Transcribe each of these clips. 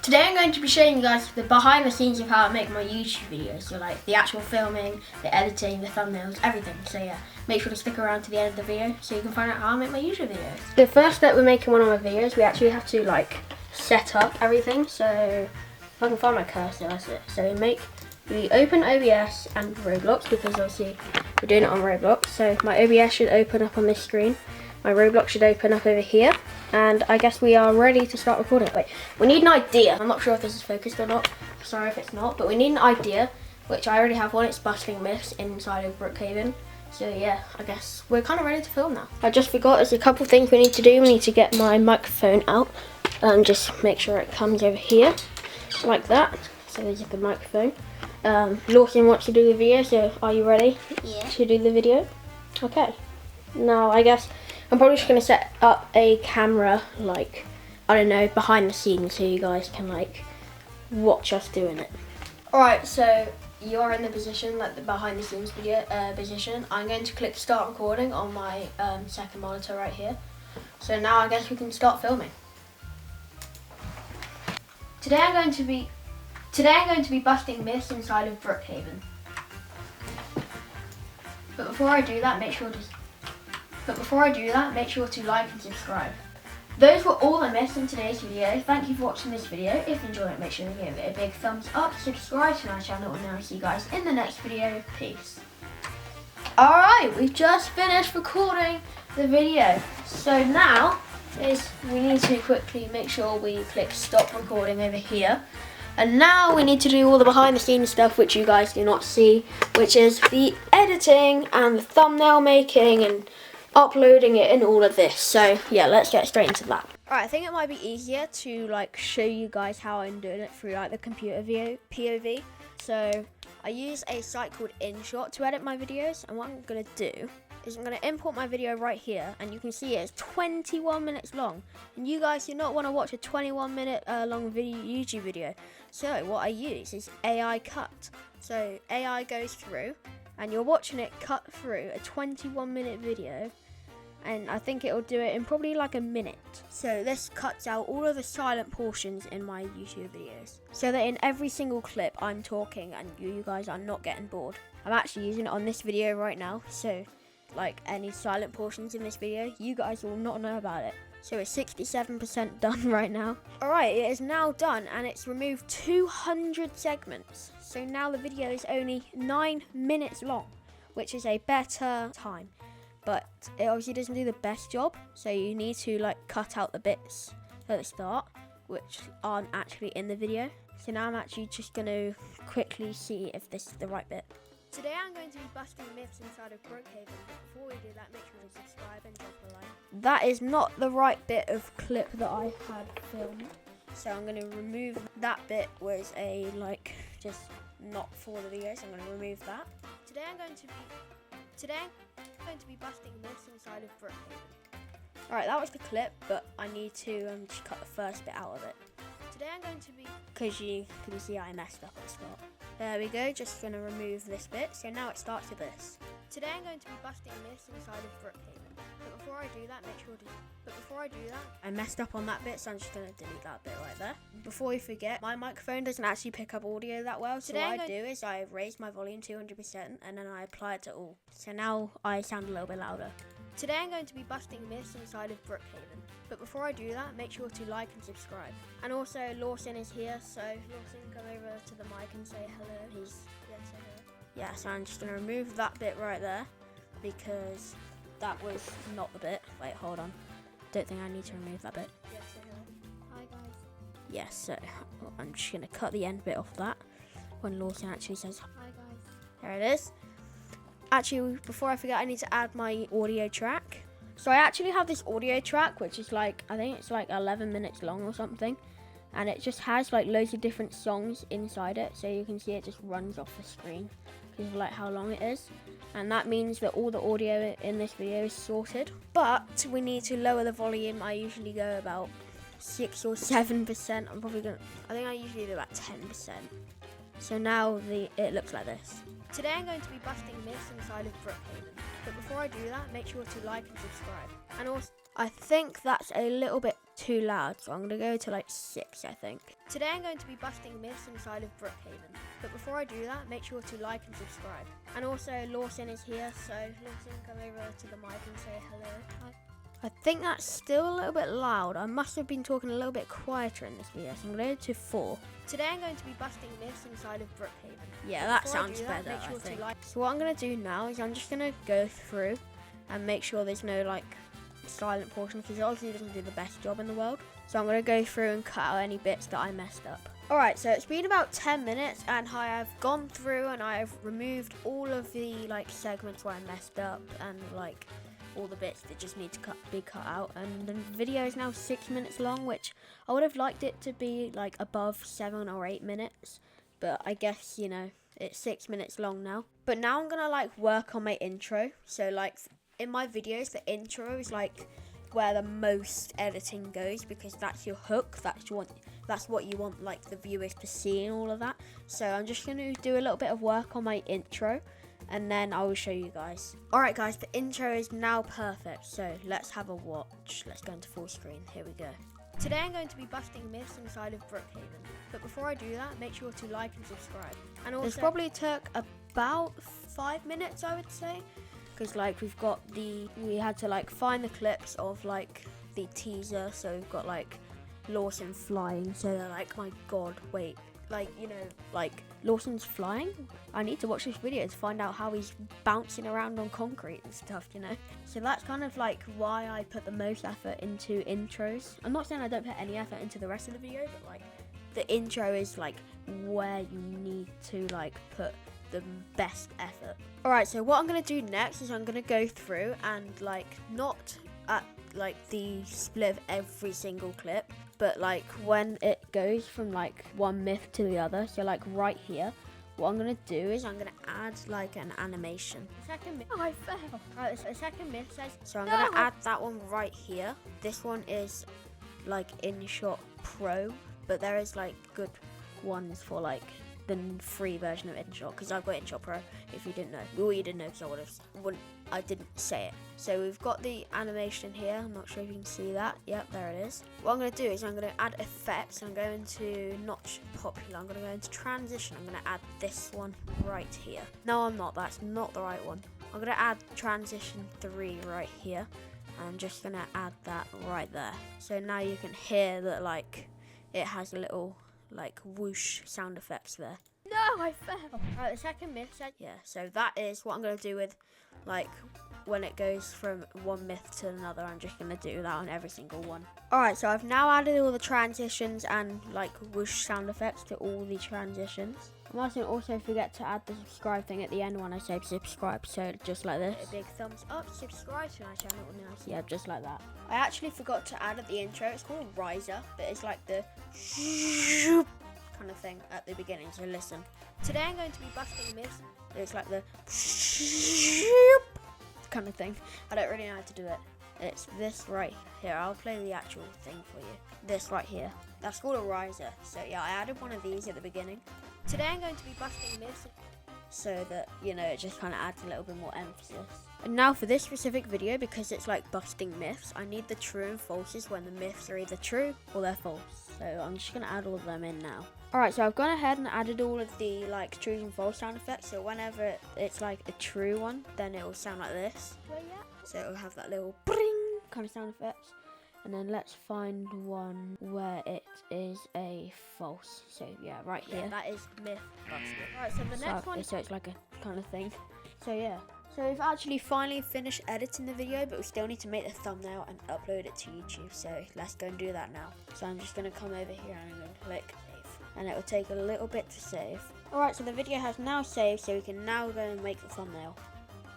Today I'm going to be showing you guys the behind the scenes of how I make my YouTube videos. So like the actual filming, the editing, the thumbnails, everything. So yeah, make sure to stick around to the end of the video so you can find out how I make my YouTube videos. The first step we're making one of my videos, we actually have to like set up everything. So if I can find my cursor, that's it. So we open OBS and Roblox because obviously we're doing it on Roblox. So my OBS should open up on this screen. My Roblox should open up over here. And I guess we are ready to start recording. Wait, we need an idea. I'm not sure if this is focused or not. Sorry if it's not, but we need an idea, which I already have one. It's busting myths inside of Brookhaven. So yeah, I guess we're kind of ready to film now. I just forgot there's a couple things we need to do. We need to get my microphone out and just make sure it comes over here like that. So there's the microphone. Lawson wants to do the video, so are you ready? Yeah. To do the video? Okay. Now I guess I'm probably just going to set up a camera, like, I don't know, behind the scenes so you guys can, like, watch us doing it. Alright, so you're in the position, like the behind the scenes video position. I'm going to click start recording on my second monitor right here. So now I guess we can start filming. Today I'm going to be busting myths inside of Brookhaven. But before I do that, make sure to like and subscribe. Those were all the myths in today's video. Thank you for watching this video. If you enjoyed it, make sure to give it a big thumbs up, subscribe to my channel, and I'll see you guys in the next video. Peace. Alright, we've just finished recording the video. So now we need to quickly make sure we click stop recording over here. And now we need to do all the behind the scenes stuff which you guys do not see, which is the editing and the thumbnail making and uploading it and all of this. So yeah, let's get straight into that. Alright, I think it might be easier to like show you guys how I'm doing it through like the computer POV. So I use a site called InShot to edit my videos, and what I'm going to do is I'm going to import my video right here, and you can see it's 21 minutes long, and you guys do not want to watch a 21-minute long YouTube video. So what I use is AI cut. So AI goes through and you're watching it cut through a 21-minute video, and I think it'll do it in probably like a minute. So this cuts out all of the silent portions in my YouTube videos, so that in every single clip I'm talking and you guys are not getting bored. I'm actually using it on this video right now, so like any silent portions in this video, you guys will not know about it. So it's 67% done right now. Alright, it is now done, and it's removed 200 segments. So now the video is only 9 minutes long, which is a better time. But it obviously doesn't do the best job, so you need to like cut out the bits at the start, which aren't actually in the video. So now I'm actually just going to quickly see if this is the right bit. Today I'm going to be busting myths inside of Brookhaven, but before we do that, make sure to subscribe and drop a like. That is not the right bit of clip that I had filmed, so I'm going to remove that bit. Was a like just not for the video, so I'm going to remove that. Today I'm going to be busting myths inside of Brookhaven. Alright, that was the clip, but I need to just cut the first bit out of it. Today I'm going to be, because you can see I messed up at the start. There we go, just going to remove this bit. So now it starts with this. Today I'm going to be busting myths inside of Brookhaven. But before I do that, I messed up on that bit, so I'm just going to delete that bit right there. Before we forget, my microphone doesn't actually pick up audio that well. So what I do is I raise my volume to 100% and then I apply it to all. So now I sound a little bit louder. Today I'm going to be busting myths inside of Brookhaven. But before I do that, make sure to like and subscribe. And also, Lawson is here, so Lawson, come over to the mic and say hello. Say hello. Yeah, so I'm just going to remove that bit right there, because that was not the bit. Wait, hold on. Don't think I need to remove that bit. Yeah, say hello. Hi, guys. Yes, so I'm just going to cut the end bit off that when Lawson actually says hi, guys. There it is. Actually, before I forget, I need to add my audio track. So I actually have this audio track, which is like, I think it's like 11 minutes long or something. And it just has like loads of different songs inside it. So you can see it just runs off the screen because of like how long it is. And that means that all the audio in this video is sorted. But we need to lower the volume. I usually go about 6 or 7%. I think I usually do about 10%. So now it looks like this. Today I'm going to be busting myths inside of Brookhaven. But before I do that, make sure to like and subscribe. And also, I think that's a little bit too loud, so I'm going to go to like 6, I think. Today I'm going to be busting myths inside of Brookhaven. But before I do that, make sure to like and subscribe. And also, Lawson is here, so Lawson, come over to the mic and say hello. Hi. I think that's still a little bit loud. I must have been talking a little bit quieter in this video, so I'm going to go to 4. Today I'm going to be busting myths inside of Brookhaven. Yeah, that sounds better, I think. So what I'm going to do now is I'm just going to go through and make sure there's no like silent portion, because it obviously doesn't do the best job in the world. So I'm going to go through and cut out any bits that I messed up. Alright, so it's been about 10 minutes and I have gone through and I have removed all of the like segments where I messed up and like all the bits that just need to be cut out, and the video is now 6 minutes long, which I would have liked it to be like above 7 or 8 minutes, but I guess, you know, it's 6 minutes long now. But now I'm gonna like work on my intro. So like in my videos, the intro is like where the most editing goes, because that's your hook, that's what you want like the viewers to see and all of that. So I'm just gonna do a little bit of work on my intro and then I will show you guys. Alright guys, the intro is now perfect, so let's have a watch. Let's go into full screen, here we go. Today I'm going to be busting myths inside of Brookhaven. But before I do that, make sure to like and subscribe. And also, this probably took about 5 minutes, I would say. Because like we had to like find the clips of like the teaser, so we've got like Lawson flying, so they're like, my god, wait, like, you know, like Lawson's flying? I need to watch this video to find out how he's bouncing around on concrete and stuff, you know? So that's kind of like why I put the most effort into intros. I'm not saying I don't put any effort into the rest of the video, but like the intro is like where you need to like put the best effort. Alright, so what I'm going to do next is I'm going to go through and like not at like the split of every single clip, but like when it goes from like one myth to the other, so like right here, what I'm going to do is I'm going to add like an animation. The second myth, oh, I fell. Right, so the second myth says, so I'm going to add that one right here. This one is like InShot Pro, but there is like good ones for like the free version of InShot, because I've got InShot Pro, if you didn't know. Well, you didn't know, because I didn't say it. So we've got the animation here. I'm not sure if you can see that. Yep, there it is. What I'm going to do is I'm going to add effects. I'm going to not popular. I'm going to go into transition. I'm going to add this one right here. No, I'm not. That's not the right one. I'm going to add transition 3 right here. I'm just going to add that right there. So now you can hear that like it has a little like whoosh sound effects there. No, I fell. Right, the second myth said, yeah, so that is what I'm going to do with like when it goes from one myth to another. I'm just going to do that on every single one. Alright, so I've now added all the transitions and like whoosh sound effects to all the transitions. I mustn't also forget to add the subscribe thing at the end when I say subscribe, so just like this. A big thumbs up, subscribe to my channel, yeah, just like that. I actually forgot to add at the intro, it's called riser, but it's like the kind of thing at the beginning, so listen. Today I'm going to be busting myths. It's like the kind of thing. I don't really know how to do it. It's this right here. I'll play the actual thing for you. This right here. That's called a riser. So yeah, I added one of these at the beginning. Today I'm going to be busting myths, so that, you know, it just kind of adds a little bit more emphasis. And now for this specific video, because it's like busting myths, I need the true and falses when the myths are either true or they're false. So I'm just going to add all of them in now. Alright, so I've gone ahead and added all of the like true and false sound effects. So whenever it's like a true one, then it will sound like this. So it will have that little bring kind of sound effects. And then let's find one where it is a false. So yeah, right here. That is myth busted. Alright, so the next one. So it's like a kind of thing. So yeah. So we've actually finally finished editing the video, but we still need to make the thumbnail and upload it to YouTube. So let's go and do that now. So I'm just going to come over here and I'm going to click save. And it will take a little bit to save. Alright, so the video has now saved, so we can now go and make the thumbnail.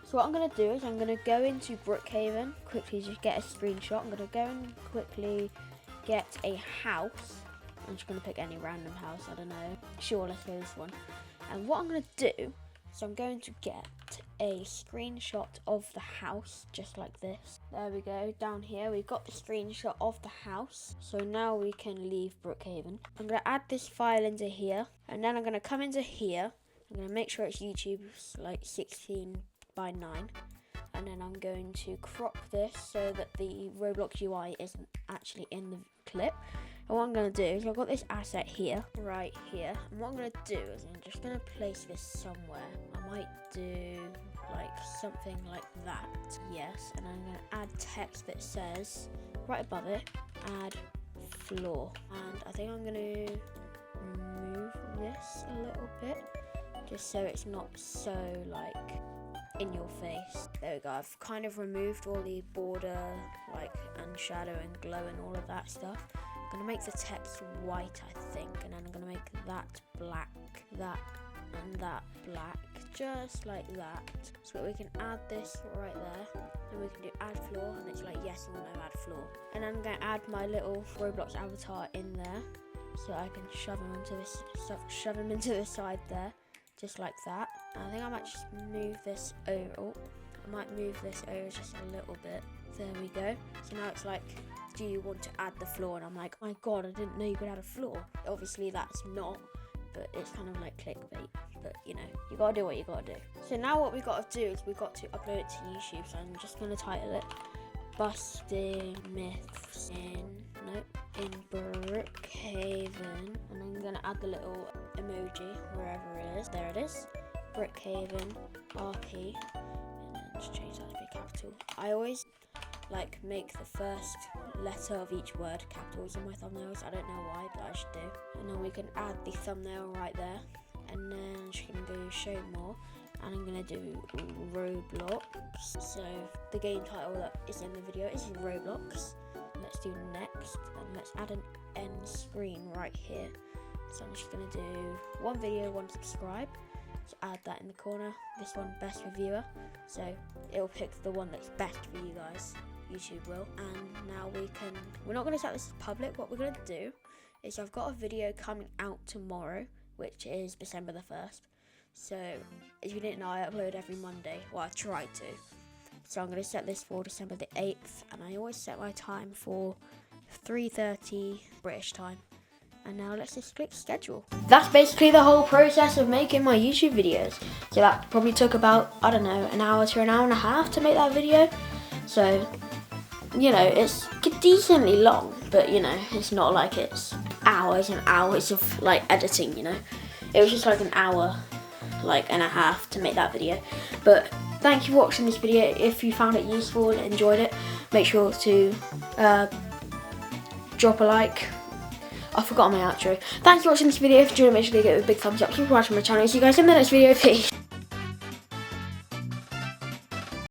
So what I'm going to do is I'm going to go into Brookhaven, quickly just get a screenshot. I'm going to go and quickly get a house. I'm just going to pick any random house, I don't know. Sure, let's go this one. And what I'm going to do, so I'm going to get a screenshot of the house, just like this. There we go, down here we've got the screenshot of the house. So now we can leave Brookhaven. I'm going to add this file into here, and then I'm going to come into here. I'm going to make sure it's YouTube's like 16:9, and and then I'm going to crop this so that the Roblox UI isn't actually in the clip. And what I'm going to do is I've got this asset here, right here, and what I'm going to do is I'm just going to place this somewhere. I might do like something like that, yes, and I'm going to add text that says, right above it, add floor. And I think I'm going to remove this a little bit, just so it's not so like in your face. There we go, I've kind of removed all the border like and shadow and glow and all of that stuff. I'm going to make the text white, I think, and then I'm going to make that black, that and that black, just like that, so that we can add this right there, and we can do add floor, and it's like yes or no add floor. And I'm going to add my little Roblox avatar in there, so I can shove him into the side there, just like that. And I think I might just move this over. Oh, I might move this over just a little bit. There we go. So now it's like, do you want to add the floor? And I'm like, oh my god, I didn't know you could add a floor. Obviously that's not, but it's kind of like clickbait. But you know, you gotta do what you gotta do. So now what we gotta do is we got to upload it to YouTube. So I'm just gonna title it Busting Myths in Brookhaven, and I'm gonna add the little emoji wherever it is. There it is, Brookhaven RP, and then just change that to be capital. I always like make the first letter of each word capitals in my thumbnails. I don't know why, but I should do. And then we can add the thumbnail right there, and then I'm just gonna go show more, and I'm gonna do Roblox. So the game title that is in the video is Roblox. Let's do next, and let's add an end screen right here. So I'm just gonna do one video, one subscribe. So add that in the corner. This one, best reviewer. So it'll pick the one that's best for you guys. YouTube will. And now we're not gonna set this as public. What we're gonna do is I've got a video coming out tomorrow, which is December the 1st. So if you didn't know, I upload every Monday. Well, I try to. So I'm going to set this for December the 8th, and I always set my time for 3:30 British time. And now let's just click schedule. That's basically the whole process of making my YouTube videos. So that probably took about, I don't know, an hour to an hour and a half to make that video. So, you know, it's decently long, but you know, it's not like it's hours and hours of like editing, you know. It was just like an hour, like and a half to make that video. But thank you for watching this video. If you found it useful and enjoyed it, make sure to drop a like. I forgot my outro. Thanks for watching this video. If you enjoyed it, make sure to give it a big thumbs up. Keep watching my channel. See you guys in the next video. Peace.